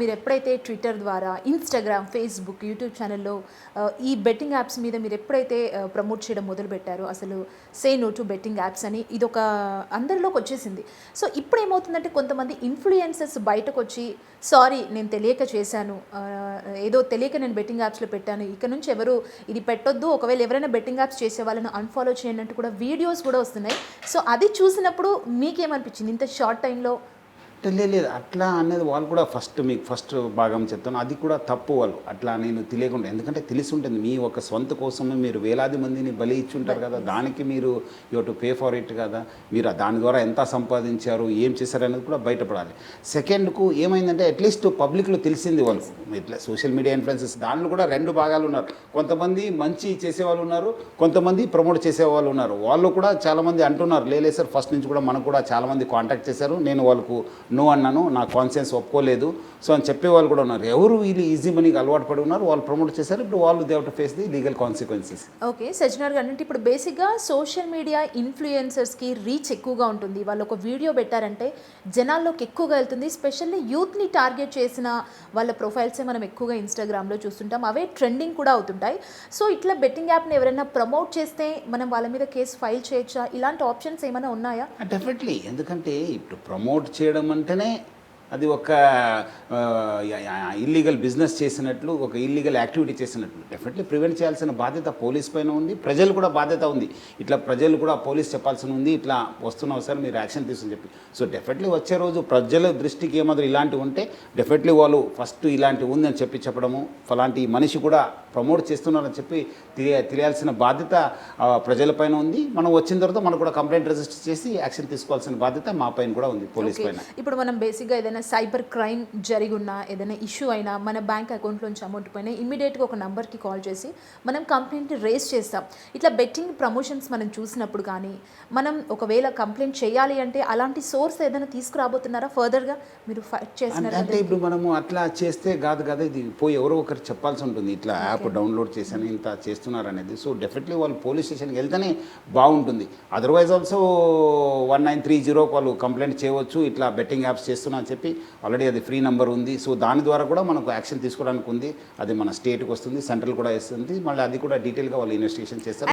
మీరు ఎప్పుడైతే ట్విట్టర్ ద్వారా, ఇన్‌స్టాగ్రామ్, ఫేస్‌బుక్, యూట్యూబ్ ఛానెల్‌లో ఈ బెట్టింగ్ యాప్స్ మీద మీరు ఎప్పుడైతే ప్రమోట్ చేయడం మొదలుపెట్టారో, అసలు say no to betting apps అని ఇదొక అందరిలోకి వచ్చేసింది. సో ఇప్పుడేమవుతుందంటే కొంతమంది ఇన్‌ఫ్లుయెన్సర్స్ బయటకొచ్చి సారీ నేను తెలియక చేశాను. ఏదో తెలియక నేను బెట్టింగ్ యాప్స్‌లో పెట్టాను. ఇక నుంచి ఎవరు ఇది పెట్టొద్దు. ఒకవేళ ఎవరైనా బెట్టింగ్ యాప్స్ చేసే వాళ్ళని అన్‌ఫాలో చేయండి అంటూ కూడా వీడియోస్ కూడా వస్తున్నాయి. సో అది చూసినప్పుడు మీకేమనిపించింది? ఇంత షార్ట్ టైమ్‌లో లేదు అట్లా అనేది వాళ్ళు కూడా మీకు ఫస్ట్ భాగం చెప్తాను. అది కూడా తప్పు వాళ్ళు. అట్లా నేను తెలియకుండా ఎందుకంటే తెలిసి ఉంటుంది. మీ ఒక సొంత కోసమే మీరు వేలాది మందిని బలి ఇచ్చి ఉంటారు కదా! దానికి మీరు you to pay for it కదా! మీరు దాని ద్వారా ఎంత సంపాదించారు, ఏం చేశారు అనేది కూడా బయటపడాలి. సెకండ్‌కు ఏమైందంటే అట్‌లీస్ట్ పబ్లిక్‌లో తెలిసింది వాళ్ళకు. ఇట్లా సోషల్ మీడియా ఇన్‌ఫ్లుయెన్సర్స్ దాంట్లో కూడా 2 భాగాలు ఉన్నారు. కొంతమంది మంచి చేసేవాళ్ళు ఉన్నారు. కొంతమంది ప్రమోట్ చేసేవాళ్ళు ఉన్నారు. వాళ్ళు కూడా చాలామంది అంటున్నారు. లేదు సార్ ఫస్ట్ నుంచి కూడా మనకు కూడా చాలామంది కాంటాక్ట్ చేశారు. నేను వాళ్ళకు నో అన్నాను, నా కాన్షియన్స్ ఒప్పుకోలేదు సో అని చెప్పేవాళ్ళు కూడా ఉన్నారు. ఎవరు వీళ్ళు ఈజీ మనీకి అలవాటు పడి ఉన్నారు, వాళ్ళు ప్రమోట్ చేశారు. ఇప్పుడు వాళ్ళు they have to face the legal consequences. Okay. Sajjanar గారు అంటే ఇప్పుడు బేసిక్‌గా సోషల్ మీడియా ఇన్‌ఫ్లుయెన్సర్స్‌కి రీచ్ ఎక్కువగా ఉంటుంది. వాళ్ళు ఒక వీడియో పెట్టారంటే జనాల్లోకి ఎక్కువగా వెళ్తుంది. స్పెషల్లీ యూత్‌ని టార్గెట్ చేసిన వాళ్ళ ప్రొఫైల్సే మనం ఎక్కువగా ఇన్‌స్టాగ్రామ్‌లో చూస్తుంటాం. అవే ట్రెండింగ్ కూడా అవుతుంటాయి. సో ఇట్లా బెట్టింగ్ యాప్‌ని ఎవరైనా ప్రమోట్ చేస్తే మనం వాళ్ళ మీద కేస్ ఫైల్ చేయొచ్చా? ఇలాంటి ఆప్షన్స్ ఏమైనా ఉన్నాయా? డెఫినెట్లీ. ఎందుకంటే ఇప్పుడు ప్రమోట్ చేయడం అంటేనే అది ఒక ఇల్లీగల్ బిజినెస్ చేసినట్లు, ఒక ఇల్లీగల్ యాక్టివిటీ చేసినట్లు. డెఫినెట్లీ ప్రివెంట్ చేయాల్సిన బాధ్యత పోలీస్ పైన ఉంది, ప్రజలు కూడా బాధ్యత ఉంది. ఇట్లా ప్రజలు కూడా పోలీస్ చెప్పాల్సి ఉంది, ఇట్లా వస్తున్నావు సార్ మీరు యాక్షన్ తీసుకుని చెప్పి. సో డెఫినెట్లీ వచ్చే రోజు ప్రజల దృష్టికి ఏమాత్రం ఇలాంటివి ఉంటే డెఫినెట్లీ వాళ్ళు ఫస్ట్ ఇలాంటివి ఉందని చెప్పడము, ఫలాంటి మనిషి కూడా ప్రమోట్ చేస్తున్నారని చెప్పి తెలియాల్సిన బాధ్యత ప్రజలపైన ఉంది. మనం వచ్చిన తర్వాత మనం కూడా కంప్లైంట్ రిజిస్టర్ చేసి యాక్షన్ తీసుకోవాల్సిన బాధ్యత మా పైన కూడా ఉంది, పోలీస్ పైన. ఇప్పుడు మనం బేసిక్గా ఏదైనా సైబర్ క్రైమ్ జరిగున్నా, ఏదైనా ఇష్యూ అయినా, మన బ్యాంక్ అకౌంట్లోంచి అమౌంట్ పోయినా ఇమ్మీడియట్గా ఒక నెంబర్కి కాల్ చేసి మనం కంప్లైంట్ రేస్ చేస్తాం. ఇట్లా బెట్టింగ్ ప్రమోషన్స్ మనం చూసినప్పుడు కానీ మనం ఒకవేళ కంప్లైంట్ చేయాలి అంటే అలాంటి సోర్స్ ఏదైనా తీసుకురాబోతున్నారా ఫర్దర్గా మీరు ఫైట్ చేసినారా? అంటే ఇప్పుడు మనము అట్లా చేస్తే కాదు కదా, ఇది పోయి ఎవరో ఒకరు చెప్పాల్సి ఉంటుంది. ఇట్లా యాప్ డౌన్లోడ్ చేశాను, ఇంత చేస్తున్నారు అనేది. సో డెఫినెట్లీ వాళ్ళు పోలీస్ స్టేషన్కి వెళ్తేనే బాగుంటుంది. అదర్వైజ్ ఆల్సో 1930 వాళ్ళు కంప్లైంట్ చేయవచ్చు, ఇట్లా బెట్టింగ్ యాప్స్ చేస్తున్నా అని చెప్పి. ఆల్రెడీ అది ఫ్రీ నెంబర్ ఉంది. సో దాని ద్వారా కూడా మనకు యాక్షన్ తీసుకోవడానికి ఉంది. అది మన స్టేట్కి వస్తుంది, సెంట్రల్ కూడా ఇస్తుంది. మళ్ళీ అది కూడా డీటెయిల్గా వాళ్ళు ఇన్వెస్టిగేషన్ చేస్తారు.